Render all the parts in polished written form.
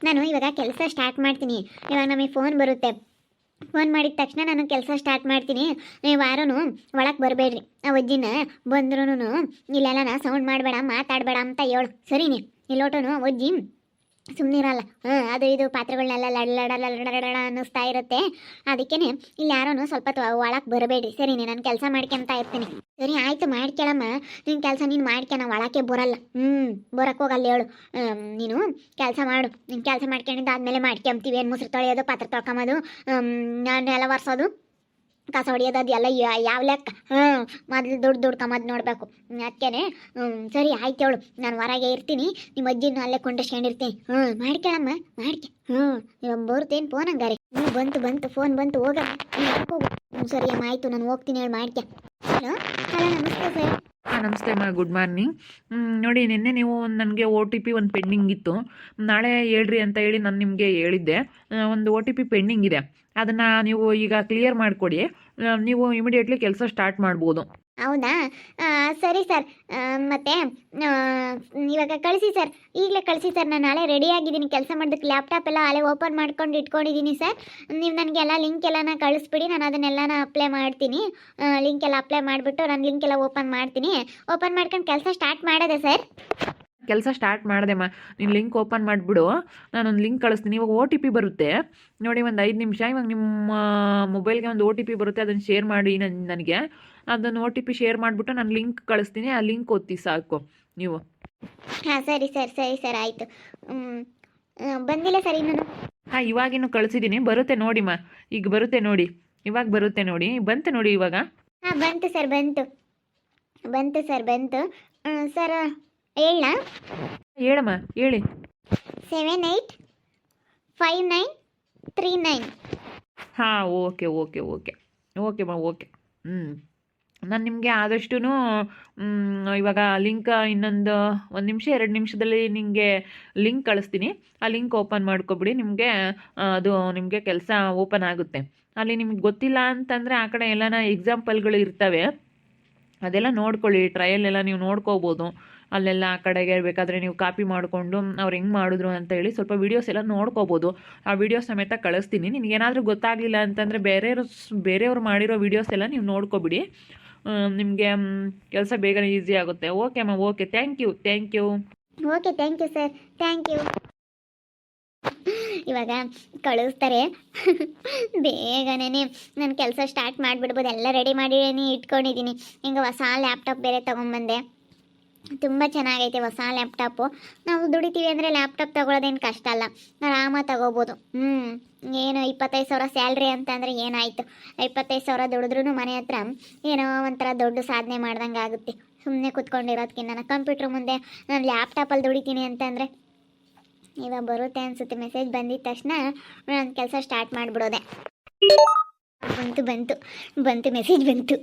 ನಾನು ಇವಾಗ ಕೆಲಸ ಸ್ಟಾರ್ಟ್ ಮಾಡ್ತೀನಿ. ಇವಾಗ ನಮಗೆ ಫೋನ್ ಬರುತ್ತೆ. ಫೋನ್ ಮಾಡಿದ ತಕ್ಷಣ ನಾನು ಕೆಲಸ ಸ್ಟಾರ್ಟ್ ಮಾಡ್ತೀನಿ. ನೀವು ಯಾರೂ ಒಳಗೆ ಬರಬೇಡ್ರಿ. ಆ ಅಜ್ಜಿನ ಬಂದ್ರೂ ಇಲ್ಲೆಲ್ಲ ಸೌಂಡ್ ಮಾಡಬೇಡ, ಮಾತಾಡಬೇಡ ಅಂತ ಹೇಳು. ಸರಿನಿ? ಇಲ್ಲೋಟನು ಅಜ್ಜಿ ಸುಮ್ಮನಿರಲ್ಲ. ಅದು ಇದು ಪಾತ್ರೆಗಳನ್ನೆಲ್ಲ ಲಡ ಅನ್ನಿಸ್ತಾ ಇರುತ್ತೆ. ಅದಕ್ಕೇನೆ ಇಲ್ಲಿ ಯಾರೂ ಸ್ವಲ್ಪ ಒಳಗೆ ಬರಬೇಡ್ರಿ. ಸರಿನಿ? ನಾನು ಕೆಲಸ ಮಾಡ್ಕೊಂತ ಇರ್ತೀನಿ. ಸರಿ ಆಯಿತು, ಮಾಡ್ಕೊಳಮ್ಮ. ನಿನ್ನ ಕೆಲಸ ನೀನು ಮಾಡ್ಕೊ, ನಾವು ಒಳಕ್ಕೆ ಬರಲ್ಲ. ಬರೋಕ್ಕೆ ಹೋಗಲ್ಲ ಹೇಳು. ನೀನು ಕೆಲಸ ಮಾಡು. ನಿನ್ನ ಕೆಲಸ ಮಾಡ್ಕೊಂಡಿದ್ದಾದ್ಮೇಲೆ ಮಾಡ್ಕೊಂತೀವಿ. ಏನು ಮುಸ್ರು ತೊಳೆಯೋದು, ಪಾತ್ರೆ ತೊಳ್ಕೊಂಬೋದು, ನೆಲ ಒರೆಸೋದು, ಕಸ ಹೊಡಿಯೋದು, ಅದೆಲ್ಲ ಯಾವ ಲೆಕ್ಕ? ಮೊದಲು ದುಡ್ಕೊಂಬದು ನೋಡಬೇಕು. ಅದಕ್ಕೇನೆ ಸರಿ ಆಯ್ತು ಹೇಳು. ನಾನು ಹೊರಗೆ ಇರ್ತೀನಿ, ನಿಮ್ಮ ಅಜ್ಜಿನ ಅಲ್ಲೇ ಕೊಂಡಿರ್ತೀನಿ. ಮಾಡ್ಕೊಳಮ್ಮ, ಮಾಡ್ಕೆ. ಇವಾಗ ಬರ್ತೇನು ಫೋನ್ ಹಂಗಾರೆ? ಬಂತು ಫೋನ್ ಬಂತು. ಹೋಗ ಹೋಗು. ಸರಿ ಅಮ್ಮ, ಆಯಿತು, ನಾನು ಹೋಗ್ತೀನಿ. ಹೇಳಿ ಮಾಡ್ಕೆ. ಹಲೋ ಹಲೋ, ನಮಸ್ತೆ ಸರ್. ನಮಸ್ತೆ ಅಮ್ಮ, ಗುಡ್ ಮಾರ್ನಿಂಗ್. ನೋಡಿ, ನಿನ್ನೆ ನೀವು ನನಗೆ OTP ಒಂದು ಪೆಂಡಿಂಗ್ ಇತ್ತು. ನಾಳೆ ಹೇಳ್ರಿ ಅಂತ ಹೇಳಿ ನಾನು ನಿಮಗೆ ಹೇಳಿದ್ದೆ. ಒಂದು OTP ಪೆಂಡಿಂಗ್ ಇದೆ. ಅದನ್ನು ನೀವು ಈಗ ಕ್ಲಿಯರ್ ಮಾಡಿಕೊಡಿ. ನೀವು ಇಮಿಡಿಯೇಟ್ಲಿ ಕೆಲಸ ಸ್ಟಾರ್ಟ್ ಮಾಡ್ಬೋದು. ಹೌದಾ? ಸರಿ ಸರ್. ಮತ್ತೆ ಇವಾಗ ಕಳಿಸಿ ಸರ್, ಈಗಲೇ ಕಳಿಸಿ ಸರ್. ನಾನು ನಾಳೆ ರೆಡಿ ಆಗಿದ್ದೀನಿ. ಕೆಲಸ ಮಾಡೋದಕ್ಕೆ ಲ್ಯಾಪ್ಟಾಪ್ ಎಲ್ಲ ಅಲ್ಲೇ ಓಪನ್ ಮಾಡ್ಕೊಂಡು ಇಟ್ಕೊಂಡಿದ್ದೀನಿ ಸರ್. ನೀವು ನನಗೆಲ್ಲ ಲಿಂಕ್ ಎಲ್ಲನ ಕಳಿಸ್ಬಿಡಿ, ನಾನು ಅದನ್ನೆಲ್ಲನ ಅಪ್ಲೈ ಮಾಡ್ತೀನಿ. ಲಿಂಕ್ ಎಲ್ಲ ಅಪ್ಲೈ ಮಾಡಿಬಿಟ್ಟು ನಾನು ಲಿಂಕ್ ಎಲ್ಲ ಓಪನ್ ಮಾಡ್ತೀನಿ. ಓಪನ್ ಮಾಡ್ಕೊಂಡು ಕೆಲಸ ಸ್ಟಾರ್ಟ್ ಮಾಡೋದೆ ಸರ್. ಕೆಲಸ ಸ್ಟಾರ್ಟ್ ಮಾಡಿದೆಮ್ಮ. ನೀನು ಲಿಂಕ್ ಓಪನ್ ಮಾಡಿಬಿಡು, ನಾನೊಂದು ಲಿಂಕ್ ಕಳಿಸ್ತೀನಿ. ಇವಾಗ OTP ಬರುತ್ತೆ ನೋಡಿ, ಒಂದು 5 ನಿಮಿಷ. ಇವಾಗ ನಿಮ್ಮ ಮೊಬೈಲ್ಗೆ ಒಂದು OTP ಬರುತ್ತೆ, ಅದನ್ನು ಶೇರ್ ಮಾಡಿ ನನಗೆ. ಅದನ್ನು OTP ಶೇರ್ ಮಾಡಿಬಿಟ್ಟು ನಾನು ಲಿಂಕ್ ಕಳಿಸ್ತೀನಿ. ಆ ಲಿಂಕ್ ಒತ್ತಿ ಸಾಕು ನೀವು. ಹಾಂ ಸರಿ ಸರ್, ಸರಿ ಸರ್, ಆಯಿತು. ಬಂದಿಲ್ಲ ಸರ್ ಇನ್ನೂ? ಇವಾಗಿನ್ನು ಕಳಿಸಿದ್ದೀನಿ. ಬರುತ್ತೆ ನೋಡಿಮ್ಮ, ಈಗ ಬರುತ್ತೆ ನೋಡಿ. ಇವಾಗ ಬರುತ್ತೆ ನೋಡಿ. ಬಂತು ನೋಡಿ ಇವಾಗ. ಬಂತು ಸರ್, ಬಂತು ಸರ್, ಬಂತು ಸರ್. ಹೇಳ? ಹೇಳಮ್ಮ, ಹೇಳಿ. 785939. ಓಕೆ ಓಕೆಮ್ಮ, ಓಕೆ. ನಾನು ನಿಮಗೆ ಆದಷ್ಟು ಇವಾಗ ಲಿಂಕ್ ಇನ್ನೊಂದು 1 ನಿಮಿಷ 2 ನಿಮಿಷದಲ್ಲಿ ನಿಮಗೆ ಲಿಂಕ್ ಕಳಿಸ್ತೀನಿ. ಆ ಲಿಂಕ್ ಓಪನ್ ಮಾಡ್ಕೊಬಿಡಿ. ನಿಮಗೆ ಅದು ನಿಮಗೆ ಕೆಲಸ ಓಪನ್ ಆಗುತ್ತೆ. ಅಲ್ಲಿ ನಿಮ್ಗೆ ಗೊತ್ತಿಲ್ಲ ಅಂತಂದರೆ ಆ ಕಡೆ ಎಲ್ಲನ ಎಕ್ಸಾಂಪಲ್ಗಳು ಇರ್ತವೆ, ಅದೆಲ್ಲ ನೋಡ್ಕೊಳ್ಳಿ. ಟ್ರಯಲ್ ಎಲ್ಲ ನೀವು ನೋಡ್ಕೋಬೋದು. ಅಲ್ಲೆಲ್ಲ ಆ ಕಡೆಗೆ ಬೇಕಾದರೆ ನೀವು ಕಾಪಿ ಮಾಡಿಕೊಂಡು ಅವ್ರು ಹೆಂಗೆ ಮಾಡಿದ್ರು ಅಂತ ಹೇಳಿ ಸ್ವಲ್ಪ ವೀಡಿಯೋಸ್ ಎಲ್ಲ ನೋಡ್ಕೋಬೋದು. ಆ ವಿಡಿಯೋ ಸಮೇತ ಕಳಿಸ್ತೀನಿ. ನಿಮಗೇನಾದರೂ ಗೊತ್ತಾಗಲಿಲ್ಲ ಅಂತಂದರೆ ಬೇರೆಯವ್ರು ಮಾಡಿರೋ ವೀಡಿಯೋಸ್ ಎಲ್ಲ ನೀವು ನೋಡ್ಕೊಬಿಡಿ. ನಿಮಗೆ ಕೆಲಸ ಬೇಗನೆ ಈಸಿ ಆಗುತ್ತೆ. ಓಕೆ ಅಮ್ಮ, okay. Thank you. Okay, thank you sir, thank you. ಇವಾಗ ಕಳಿಸ್ತಾರೆ. ಬೇಗನೆ ನಾನು ಕೆಲಸ ಸ್ಟಾರ್ಟ್ ಮಾಡಿಬಿಡ್ಬೋದು. ಎಲ್ಲ ರೆಡಿ ಮಾಡಿ ಇಟ್ಕೊಂಡಿದ್ದೀನಿ. ಹಿಂಗೆ ಹೊಸ ಲ್ಯಾಪ್ಟಾಪ್ ಬೇರೆ ತೊಗೊಂಬಂದೆ. ತುಂಬ ಚೆನ್ನಾಗೈತೆ ಹೊಸ ಲ್ಯಾಪ್ಟಾಪು. ನಾವು ದುಡಿತೀವಿ ಅಂದರೆ ಲ್ಯಾಪ್ಟಾಪ್ ತೊಗೊಳೋದೇನು ಕಷ್ಟ ಅಲ್ಲ, ಆರಾಮಾಗಿ ತೊಗೋಬೋದು. ಏನು 25,000 ಸ್ಯಾಲ್ರಿ ಅಂತಂದರೆ ಏನಾಯಿತು? 25,000 ದುಡಿದ್ರೂ ಮನೆ ಹತ್ರ ಏನೋ ಒಂಥರ ದೊಡ್ಡ ಸಾಧನೆ ಮಾಡ್ದಂಗೆ ಆಗುತ್ತೆ. ಸುಮ್ಮನೆ ಕೂತ್ಕೊಂಡಿರೋದಕ್ಕಿಂತ ನಾನು ಕಂಪ್ಯೂಟ್ರ್ ಮುಂದೆ ನಾನು ಲ್ಯಾಪ್ಟಾಪಲ್ಲಿ ದುಡಿತೀನಿ ಅಂತಂದರೆ ಇವಾಗ ಬರುತ್ತೆ ಅನಿಸುತ್ತೆ. ಮೆಸೇಜ್ ಬಂದಿದ ತಕ್ಷಣ ನಾನು ಕೆಲಸ ಸ್ಟಾರ್ಟ್ ಮಾಡಿಬಿಡೋದೆ. ಬಂತು ಮೆಸೇಜ್ ಬಂತು.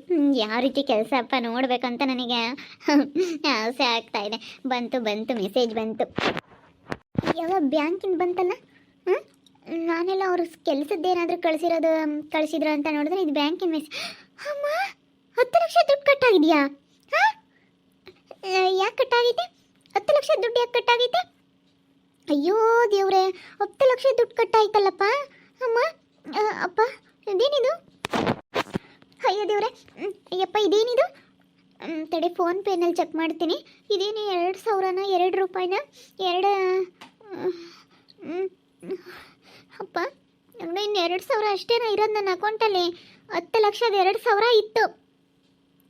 ಯಾವ ರೀತಿ ಕೆಲಸ ಅಪ್ಪ ನೋಡಬೇಕಂತ ನನಗೆ ಆಸೆ ಆಗ್ತಾ ಇದೆ. ಬಂತು ಮೆಸೇಜ್ ಬಂತು. ಯಾವ ಬ್ಯಾಂಕಿಂದ ಬಂತಲ್ಲ? ನಾನೆಲ್ಲ ಅವರು ಕೆಲಸದ್ದೇನಾದರೂ ಕಳಿಸಿದ್ರು ಅಂತ ನೋಡಿದ್ರೆ ಇದು ಬ್ಯಾಂಕಿನ ಮೆಸೇಜ್. ಅಮ್ಮ, 10 ಲಕ್ಷ ದುಡ್ಡು ಕಟ್ಟಾಗಿದೆಯಾ? ಯಾಕೆ ಕಟ್ಟಾಗಿದೆ? 10 ಲಕ್ಷ ದುಡ್ಡು ಯಾಕೆ ಕಟ್ಟಾಗಿದೆ? ಅಯ್ಯೋ ದೇವ್ರೆ, 10 ಲಕ್ಷ ದುಡ್ಡು ಕಟ್ಟಾಯ್ತಲ್ಲಪ್ಪ. ಅಮ್ಮ, ಅಪ್ಪ, ಇದೇನಿದು? ಅಯ್ಯೋ ದೇವ್ರೆ, ಅಯ್ಯಪ್ಪ, ಇದೇನಿದು? ತಡೆ, ಫೋನ್ ಪೇನಲ್ಲಿ ಚೆಕ್ ಮಾಡ್ತೀನಿ. ಇದೇನು 2,000ನ 2 ರೂಪಾಯಿನ 2 ಅಪ್ಪ, ಇನ್ನು 2,000 ಅಷ್ಟೇನ ಇರೋದು ನನ್ನ ಅಕೌಂಟಲ್ಲಿ. 10 ಲಕ್ಷದ 2,000 ಇತ್ತು.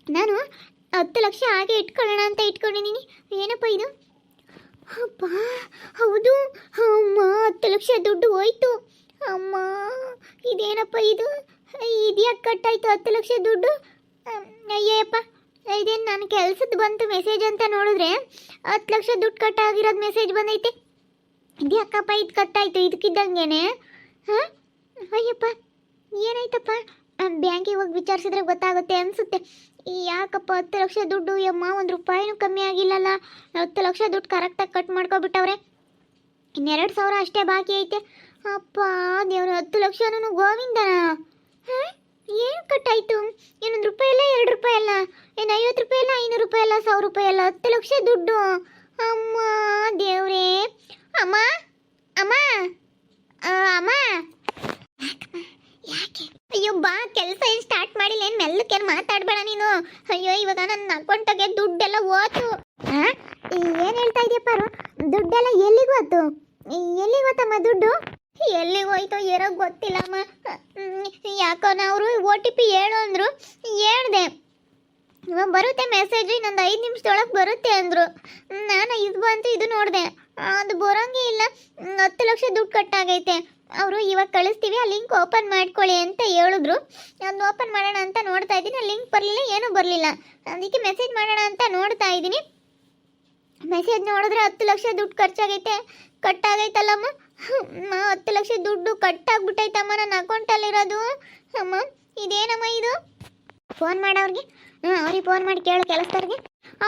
ನಾನು 10 ಲಕ್ಷ ಹಾಗೆ ಇಟ್ಕೊಳ್ಳೋಣ ಅಂತ ಇಟ್ಕೊಂಡಿದ್ದೀನಿ. ಏನಪ್ಪ ಇದು? ಅಪ್ಪ, ಹೌದು ಅಮ್ಮ, 10 ಲಕ್ಷ ದುಡ್ಡು ಹೋಯ್ತು. ಅಮ್ಮ, ಇದೇನಪ್ಪ ಇದು? ಇದ್ಯಾಕೆ ಕಟ್ಟಾಯ್ತು 10 ಲಕ್ಷ ದುಡ್ಡು? ಅಯ್ಯಪ್ಪ, ಇದೇನು ನನ್ನ ಕೆಲಸದ ಬಂತು ಮೆಸೇಜ್ ಅಂತ ನೋಡಿದ್ರೆ 10 ಲಕ್ಷ ದುಡ್ಡು ಕಟ್ಟಾಗಿರೋದು ಮೆಸೇಜ್ ಬಂದೈತೆ. ಇದ್ಯಾಕಪ್ಪ ಇದು ಕಟ್ಟಾಯ್ತು ಇದಕ್ಕಿದ್ದಂಗೆನೆ? ಅಯ್ಯಪ್ಪ, ಏನಾಯ್ತಪ್ಪ? ಬ್ಯಾಂಕಿಗೆ ಹೋಗಿ ವಿಚಾರಿಸಿದ್ರೆ ಗೊತ್ತಾಗುತ್ತೆ ಅನಿಸುತ್ತೆ. ಯಾಕಪ್ಪ 10 ಲಕ್ಷ ದುಡ್ಡು? ಯಮ್ಮ, 1 ರೂಪಾಯಿನೂ ಕಮ್ಮಿ ಆಗಿಲ್ಲಲ್ಲ. 10 ಲಕ್ಷ ದುಡ್ಡು ಕರೆಕ್ಟಾಗಿ ಕಟ್ ಮಾಡ್ಕೊಬಿಟ್ಟವ್ರೆ. ಇನ್ನು 2,000 ಅಷ್ಟೇ ಬಾಕಿ ಐತೆ. ಅಪ್ಪ ದೇವ್ರ, 10 ಲಕ್ಷನೂ ಗೋವಿಂದನ. ಏನು ಕಟ್ಟಾಯ್ತು? ಏನು 1 ರೂಪಾಯಿ ಅಲ್ಲ, 2 ರೂಪಾಯಿ ಅಲ್ಲ, ಏನು 50 ರೂಪಾಯಿ ಅಲ್ಲ, 500 ರೂಪಾಯಿ ಅಲ್ಲ, 1,000 ರೂಪಾಯಿ ಅಲ್ಲ, 10 ಲಕ್ಷ ದುಡ್ಡು. ಅಮ್ಮ ದೇವ್ರೇ. ಅಮ್ಮ, ಅಯ್ಯೋ ಇವಾಗ ನನ್ನ ಅಕೌಂಟಾಗೆ ದುಡ್ಡೆಲ್ಲ ಹೋತು. ಏನು ಹೇಳ್ತಾ ಇದೆಯಪ್ಪ ದುಡ್ಡೆಲ್ಲ ಎಲ್ಲಿಗೆ ಹೋತು? ಎಲ್ಲಿಗೆ ಹೋತಮ್ಮ ದುಡ್ಡು? ಎಲ್ಲಿಗೆ ಹೋಯ್ತೋ ಏನೋ ಗೊತ್ತಿಲ್ಲಮ್ಮ. ಯಾಕೋ ಅವರು OTP ಹೇಳು ಅಂದರು, ಹೇಳ್ದೆ. ಇವಾಗ ಬರುತ್ತೆ ಮೆಸೇಜ್, ಇನ್ನೊಂದು 5 ನಿಮಿಷದೊಳಗೆ ಬರುತ್ತೆ ಅಂದರು. ನಾನು ಇದು ಬಂತು ಇದು ನೋಡಿದೆ, ಅದು ಬರೋಂಗೇ ಇಲ್ಲ. 10 ಲಕ್ಷ ದುಡ್ಡು ಕಟ್ಟಾಗೈತೆ. ಅವರು ಇವಾಗ ಕಳಿಸ್ತೀವಿ, ಆ ಲಿಂಕ್ ಓಪನ್ ಮಾಡ್ಕೊಳ್ಳಿ ಅಂತ ಹೇಳಿದ್ರು. ಅದನ್ನ ಓಪನ್ ಮಾಡೋಣ ಅಂತ ನೋಡ್ತಾ ಇದ್ದೀನಿ, ಆ ಲಿಂಕ್ ಬರಲಿಲ್ಲ, ಏನೂ ಬರಲಿಲ್ಲ. ಅದಕ್ಕೆ ಮೆಸೇಜ್ ಮಾಡೋಣ ಅಂತ ನೋಡ್ತಾ ಇದ್ದೀನಿ. ಮೆಸೇಜ್ ನೋಡಿದ್ರೆ 10 ಲಕ್ಷ ದುಡ್ಡು ಖರ್ಚಾಗೈತೆ, ಕಟ್ಟಾಗೈತಲ್ಲಮ್ಮ. 10 ಲಕ್ಷ ದುಡ್ಡು ಕಟ್ಟಾಗ್ಬಿಟ್ಟೈತಮ್ಮ ನನ್ನ ಅಕೌಂಟಲ್ಲಿರೋದು. ಅಮ್ಮ ಇದೇನಮ್ಮ ಇದು? ಫೋನ್ ಮಾಡೋರಿಗೆ, ಅವ್ರಿಗೆ ಫೋನ್ ಮಾಡಿ ಕೇಳು ಕೆಲಸದವ್ರಿಗೆ.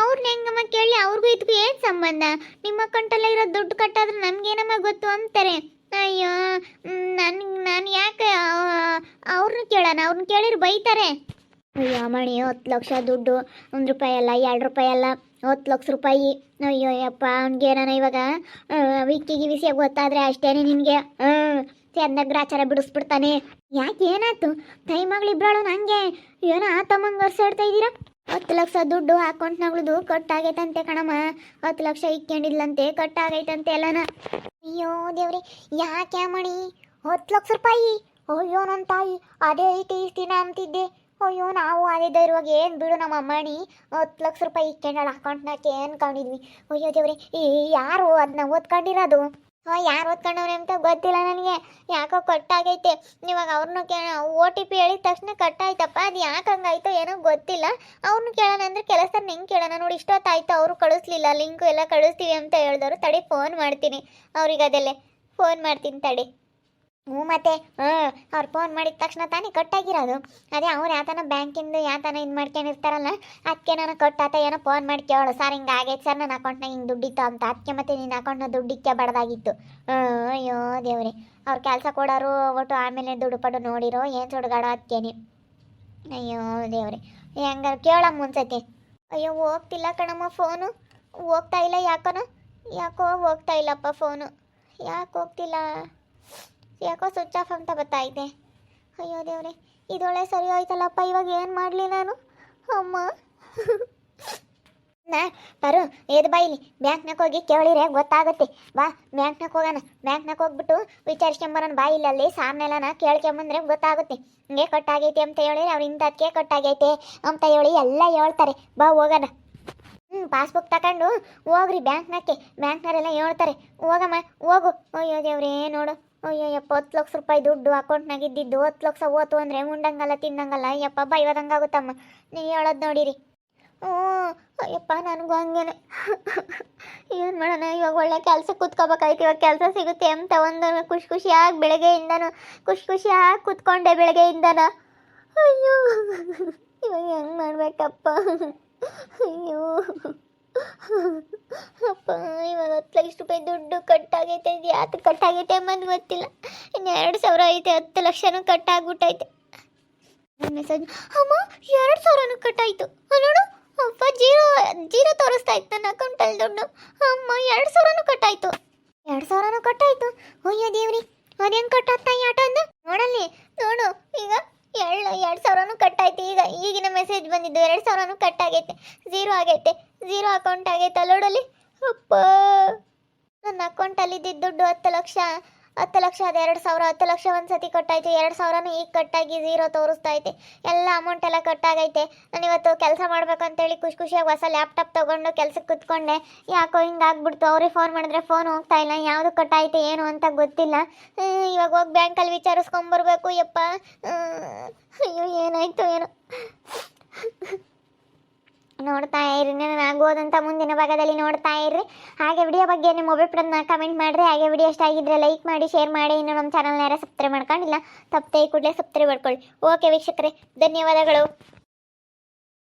ಅವ್ರನ್ನ ಹೆಂಗಮ್ಮ ಕೇಳಿ? ಅವ್ರಿಗೂ ಇದಕ್ಕೂ ಏನು ಸಂಬಂಧ? ನಿಮ್ಮ ಅಕೌಂಟಲ್ಲೇ ಇರೋ ದುಡ್ಡು ಕಟ್ಟಾದ್ರೆ ನಮಗೇನಮ್ಮ ಗೊತ್ತು ಅಂತಾರೆ. ಅಯ್ಯೋ ನಾನು ಯಾಕೆ ಅವ್ರನ್ನ ಕೇಳೋಣ? ಅವ್ರನ್ನ ಕೇಳಿದ್ರೆ ಬೈತಾರೆ. ಅಯ್ಯೋ ಮಣಿ 10 ಲಕ್ಷ ದುಡ್ಡು, 1 ರೂಪಾಯಿ ಅಲ್ಲ 2 ರೂಪಾಯಿ ಅಲ್ಲ 10 ಲಕ್ಷ ರೂಪಾಯಿ. ಅಯ್ಯೋ ಯಪ್ಪ, ಅವ್ನಿಗೆ ನಾನು ಇವಾಗ ವಿಕ್ಕಿಗೆ ವಿಷಯ ಗೊತ್ತಾದರೆ ಅಷ್ಟೇನೆ ನಿನಗೆ ಚೆಂದಾಗ ಗ್ರಾಚಾರ ಬಿಡಿಸ್ಬಿಡ್ತಾನೆ. ಯಾಕೆ ಏನಾಯ್ತು? ತಾಯಿ ಮಗಳಿಬ್ರಾಳು ನನಗೆ ಏನೋ ಆತಮ್ಮಂಗೆ ವರ್ಸಾಡ್ತಾ ಇದ್ದೀರಾ? 10 ಲಕ್ಷ ದುಡ್ಡು ಅಕೌಂಟ್ನಾಗಳದು ಕಟ್ಟಾಗೈತಂತೆ ಕಣಮ್ಮ. 10 ಲಕ್ಷ ಇಕ್ಕೊಂಡಿದ್ಲಂತೆ, ಕಟ್ಟಾಗೈತಂತೆ ಎಲ್ಲನ. ಅಯ್ಯೋ ದೇವ್ರಿ, ಯಾಕೆ ಮಣಿ 10 ಲಕ್ಷ ರೂಪಾಯಿ? ಅಯ್ಯೋ ನನ್ನ ತಾಯಿ, ಅದೇ ಐತಿ ಇಷ್ಟು ದಿನ ಅಂತಿದ್ದೆ. ಅಯ್ಯೋ ನಾವು ಅದೇ ಧೈರ್ಯವಾಗಿ ಏನು ಬಿಡು ನಮ್ಮ ಮಣಿ 10 ಲಕ್ಷ ರೂಪಾಯಿ ಇಕ್ಕೊಂಡಾಳ ಅಕೌಂಟ್ನಾಗೆ ಅನ್ಕೊಂಡಿದ್ವಿ. ಅಯ್ಯೋ ದೇವ್ರಿ, ಯಾರು ಅದನ್ನ ಓದ್ಕೊಂಡಿರೋದು? ಯಾರು ಓದ್ಕೊಂಡವ್ರೆ ಅಂತ ಗೊತ್ತಿಲ್ಲ ನನಗೆ. ಯಾಕೋ ಕಟ್ಟಾಗೈತೆ. ಇವಾಗ ಅವ್ರನ್ನೂ OTP ಹೇಳಿದ ತಕ್ಷಣ ಕಟ್ಟಾಯ್ತಪ್ಪ. ಅದು ಯಾಕೆ ಹಂಗಾಯ್ತೋ ಏನೋ ಗೊತ್ತಿಲ್ಲ. ಅವ್ರನ್ನೂ ಕೇಳೋಣ ಅಂದರೆ ಕೆಲಸನ ಹೆಂಗೆ ಕೇಳೋಣ? ನೋಡಿ ಇಷ್ಟೊತ್ತಾಯ್ತು, ಅವರು ಕಳಿಸ್ಲಿಲ್ಲ, ಲಿಂಕು ಎಲ್ಲ ಕಳಿಸ್ತೀವಿ ಅಂತ ಹೇಳಿದವರು. ತಡಿ ಫೋನ್ ಮಾಡ್ತೀನಿ ಅವ್ರಿಗೆ, ಅದಲ್ಲೇ ಫೋನ್ ಮಾಡ್ತೀನಿ ತಡಿ. ಮತ್ತೆ ಅವ್ರು ಫೋನ್ ಮಾಡಿದ ತಕ್ಷಣ ತಾನೇ ಕಟ್ಟಾಗಿರೋದು. ಅದೇ ಅವ್ರು ಯಾತನ ಬ್ಯಾಂಕಿಂದು ಯಾತನ ಇದು ಮಾಡ್ಕೊಂಡಿರ್ತಾರಲ್ಲ, ಅದಕ್ಕೆ ನಾನು ಕಟ್ಟಾತ ಏನೋ ಫೋನ್ ಮಾಡಿ ಕೇಳು. ಸರ್ ಹಿಂಗೆ ಆಗೈತೆ ಸರ್, ನನ್ನ ಅಕೌಂಟ್ನಾಗ ಹಿಂಗೆ ದುಡ್ಡಿತ್ತು ಅಂತ. ಅದಕ್ಕೆ ಮತ್ತೆ ನಿನ್ನ ಅಕೌಂಟ್ನ ದುಡ್ಡಿಕ್ಕೆ ಬಡ್ದಾಗಿತ್ತು. ಅಯ್ಯೋ ದೇವ್ರಿ, ಅವ್ರು ಕೆಲಸ ಕೊಡೋರು ಒಟ್ಟು ಆಮೇಲೆ ದುಡ್ಡು ಪಡು ನೋಡಿರೋ ಏನು ಸುಡ್ಗಾಡೋ ಅದಕ್ಕೇನೆ. ಅಯ್ಯೋ ದೇವ್ರಿ, ಹೆಂಗಾರು ಕೇಳಮ್ಮ ಮುಂಚೆತಿ. ಅಯ್ಯೋ ಹೋಗ್ತಿಲ್ಲ ಕಣಮ್ಮ ಫೋನು, ಹೋಗ್ತಾ ಇಲ್ಲ. ಯಾಕೋ ಹೋಗ್ತಾ ಇಲ್ಲಪ್ಪ ಫೋನು. ಯಾಕೆ ಹೋಗ್ತಿಲ್ಲ? ಯಾಕೋ ಸ್ವಿಚ್ ಆಫ್ ಅಂತ ಬತ್ತಾಯಿದೆ. ಅಯ್ಯೋ ದೇವ್ರೆ, ಇದೊಳ್ಳೆ ಸರಿ ಹೋಯ್ತಲ್ಲಪ್ಪ. ಇವಾಗ ಏನು ಮಾಡಲಿ ನಾನು? ಅಮ್ಮ ಪರು ಏದು ಬಾಯಿಲಿ, ಬ್ಯಾಂಕ್ನಾಗ ಹೋಗಿ ಕೇಳಿರೆ ಗೊತ್ತಾಗುತ್ತೆ. ಬಾ ಬ್ಯಾಂಕ್ನಾಗ ಹೋಗೋಣ. ಬ್ಯಾಂಕ್ನಾಗ ಹೋಗ್ಬಿಟ್ಟು ವಿಚಾರಿಸ್ಕೊಂಬರೋಣ. ಬಾಯಿಲಲ್ಲಿ ಸಾಮ್ನೆಲ್ಲನ ಕೇಳ್ಕೊಂಬಂದ್ರೆ ಗೊತ್ತಾಗುತ್ತೆ. ಹಿಂಗೆ ಕಟ್ಟಾಗೈತೆ ಅಂತ ಹೇಳಿದ್ರೆ ಅವ್ರು ಇಂಥದಕ್ಕೆ ಕಟ್ಟಾಗೈತೆ ಅಂತ ಹೇಳಿ ಎಲ್ಲ ಹೇಳ್ತಾರೆ. ಬಾ ಹೋಗೋಣ. ಪಾಸ್ಬುಕ್ ತಗೊಂಡು ಹೋಗ್ರಿ ಬ್ಯಾಂಕ್ನವರೆಲ್ಲ ಹೇಳ್ತಾರೆ. ಹೋಗಮ್ಮ ಹೋಗು. ಅಯ್ಯೋ ದೇವ್ರೇ ನೋಡು. ಅಯ್ಯೋ ಯಪ್ಪ, 10 ಲಕ್ಷ ರೂಪಾಯಿ ದುಡ್ಡು ಅಕೌಂಟ್ನಾಗ ಇದ್ದಿದ್ದು 10 ಲಕ್ಷ ಹೋತು ಅಂದರೆ ಉಂಡಂಗಲ್ಲ ತಿನ್ನಂಗಲ್ಲ. ಯಪ್ಪ ಬೈವದಂಗಾಗುತ್ತಮ್ಮ, ನೀವು ಹೇಳೋದು ನೋಡಿರಿ. ಅಯ್ಯಪ್ಪ ನನಗೂ ಹಂಗೇನೆ. ಏನು ಮಾಡೋಣ? ಇವಾಗ ಒಳ್ಳೆ ಕೆಲಸ ಕೂತ್ಕೋಬೇಕಾಯ್ತು. ಇವಾಗ ಕೆಲಸ ಸಿಗುತ್ತೆ ಅಂತ ಒಂದು ಖುಷಿಯಾಗಿ ಬೆಳಗ್ಗೆಯಿಂದನೂ ಖುಷಿಯಾಗಿ ಕೂತ್ಕೊಂಡೆ ಬೆಳಗ್ಗೆಯಿಂದನ. ಅಯ್ಯೋ ಇವಾಗ ಹೆಂಗೆ ಮಾಡಬೇಕಪ್ಪ? ಅಯ್ಯೋ ಅಪ್ಪ, ಇವಾಗ 10 ಲಕ್ಷ ರೂಪಾಯಿ ದುಡ್ಡು ಕಟ್ಟಾಗೈತೆ. ಇದು ಯಾಕೆ ಕಟ್ಟಾಗೈತೆ ಎಂಬುದು ಗೊತ್ತಿಲ್ಲ. ಇನ್ನು 2,000 ಐತೆ, 10 ಲಕ್ಷನೂ ಕಟ್ಟಾಗ್ಬಿಟ್ಟೈತೆ. ಮೆಸೇಜ್, ಅಮ್ಮ 2,000ನೂ ಕಟ್ಟಾಯಿತು ನೋಡು. ಅಪ್ಪ ಜೀರೋ ತೋರಿಸ್ತಾ ಇತ್ತು ನನ್ನ ಅಕೌಂಟಲ್ಲಿ ದುಡ್ಡು. ಅಮ್ಮ 2,000ನೂ ಕಟ್ಟಾಯಿತು. 2,000ನೂ ಕಟ್ಟಾಯಿತು. ಅಯ್ಯೋ ದೇವ್ರಿ, ಅದೇನು ಕಟ್ಟಾಗ್ತಾ ಈ ಆಟ ಅಂದ ನೋಡಲ್ಲಿ ನೋಡು. ಈಗ 2,000ನೂ ಕಟ್ಟಾಯ್ತು. ಈಗಿನ ಮೆಸೇಜ್ ಬಂದಿದ್ದು 2,000ನೂ ಕಟ್ಟಾಗೈತೆ. ಝೀರೋ ಆಗೈತೆ, ಝೀರೋ ಅಕೌಂಟ್ ಆಗೈತೆ ನೋಡಲ್ಲಿ. ಅಪ್ಪ, ನನ್ನ ಅಕೌಂಟಲ್ಲಿ ಇದ್ದಿದ್ದು ದುಡ್ಡು 10 ಲಕ್ಷ ಅದು 2,000. 10 ಲಕ್ಷ ಒಂದು ಸತಿ ಕಟ್ಟಾಯ್ತು, 2,000ನೂ ಈಗ ಕಟ್ಟಾಗಿ ಝೀರೋ ತೋರಿಸ್ತಾ ಐತೆ. ಎಲ್ಲ ಅಮೌಂಟ್ ಎಲ್ಲ ಕಟ್ಟಾಗೈತೆ. ನಾನು ಇವತ್ತು ಕೆಲಸ ಮಾಡ್ಬೇಕಂತೇಳಿ ಖುಷಿಯಾಗಿ ಹೊಸ ಲ್ಯಾಪ್ಟಾಪ್ ತೊಗೊಂಡು ಕೆಲ್ಸಕ್ಕೆ ಕೂತ್ಕೊಂಡೆ. ಯಾಕೋ ಹಿಂಗಾಗ್ಬಿಡ್ತು. ಅವ್ರಿಗೆ ಫೋನ್ ಮಾಡಿದ್ರೆ ಫೋನ್ ಹೋಗ್ತಾ ಇಲ್ಲ. ಯಾವುದು ಕಟ್ಟಾಯ್ತು ಏನು ಅಂತ ಗೊತ್ತಿಲ್ಲ. ಇವಾಗ ಹೋಗಿ ಬ್ಯಾಂಕಲ್ಲಿ ವಿಚಾರಿಸ್ಕೊಂಬರ್ಬೇಕು. ಯಪ್ಪ ಅಯ್ಯೋ ಏನಾಯ್ತು ಏನೋ. ನೋಡ್ತಾ ಇರಿ, ನಾನು ಆಗೋದಂತ ಮುಂದಿನ ಭಾಗದಲ್ಲಿ ನೋಡ್ತಾ ಇರ್ರಿ. ಹಾಗೆ ವಿಡಿಯೋ ಬಗ್ಗೆ ನಿಮ್ಮ ಅಭಿಪ್ರಾಯನ ಕಮೆಂಟ್ ಮಾಡಿರಿ. ಹಾಗೆ ವಿಡಿಯೋ ಇಷ್ಟ ಆಗಿದ್ರೆ ಲೈಕ್ ಮಾಡಿ, ಶೇರ್ ಮಾಡಿ. ಇನ್ನು ನಮ್ಮ ಚಾನಲ್ನ ಯಾರು ಸಬ್ಸ್ಕ್ರೈಬ್ ಮಾಡ್ಕೊಂಡಿಲ್ಲ ತಪ್ಪದೆ ಕೂಡಲೇ ಸಬ್ಸ್ಕ್ರೈಬ್ ಮಾಡ್ಕೊಳ್ಳಿ. ಓಕೆ ವೀಕ್ಷಕರೇ, ಧನ್ಯವಾದಗಳು.